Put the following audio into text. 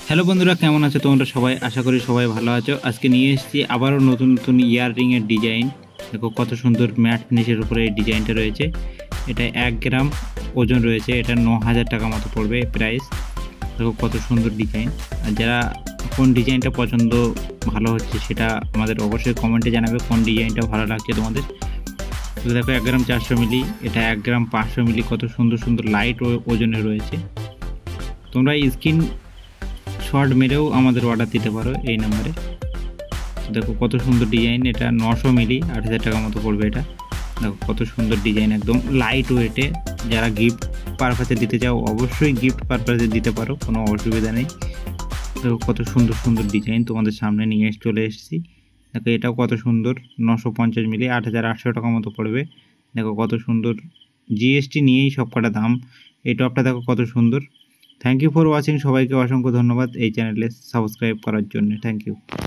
Hello বন্ধুরা, কেমন আছো তোমরা সবাই? আশা করি সবাই ভালো আছো। আজকে নিয়ে এসেছি আবারও নতুন নতুন ইয়াররিংয়ের ডিজাইন। দেখো কত সুন্দর ম্যাট ফিনিশের উপরে এই ডিজাইনটা রয়েছে। এটা 1 গ্রাম ওজন রয়েছে। এটা 9,000 টাকা মতো পড়বে প্রাইস। দেখো কত সুন্দর ডিজাইন। আর যারা কোন ডিজাইনটা পছন্দ ভালো হচ্ছে সেটা আমাদের অবশ্যই কমেন্টে জানাবে, কোন ডিজাইনটা ভালো লাগছে তোমাদের। তো দেখো 1 গ্রাম 400 মিলি, এটা 1 গ্রাম 500 মিলি, কত সুন্দর সুন্দর লাইট ওজনে রয়েছে। তোমরা স্ক্রিন শর্ট মেরেও আমাদের অর্ডার দিতে পারো এই নাম্বারে। দেখো কত সুন্দর ডিজাইন। এটা 900 মিলি, 8,000 টাকা মতো পড়বে এটা। দেখো কত সুন্দর ডিজাইন, একদম লাইট ওয়েটে। যারা গিফট পারপাসে দিতে চাও অবশ্যই গিফট পারপাসে দিতে পারো, কোনো অসুবিধা নেই। দেখো কত সুন্দর সুন্দর ডিজাইন তোমাদের সামনে নিয়ে চলে এসেছি। দেখো এটাও কত সুন্দর, 950 মিলি, 8,800 টাকা মতো পড়বে। দেখো কত সুন্দর, জিএসটি নিয়েই সব কটা দাম। এই টপটা দেখো কত সুন্দর। Thank you for watching. সবাইকে অসংখ্য ধন্যবাদ এই চ্যানেলে সাবস্ক্রাইব করার জন্য। Thank you.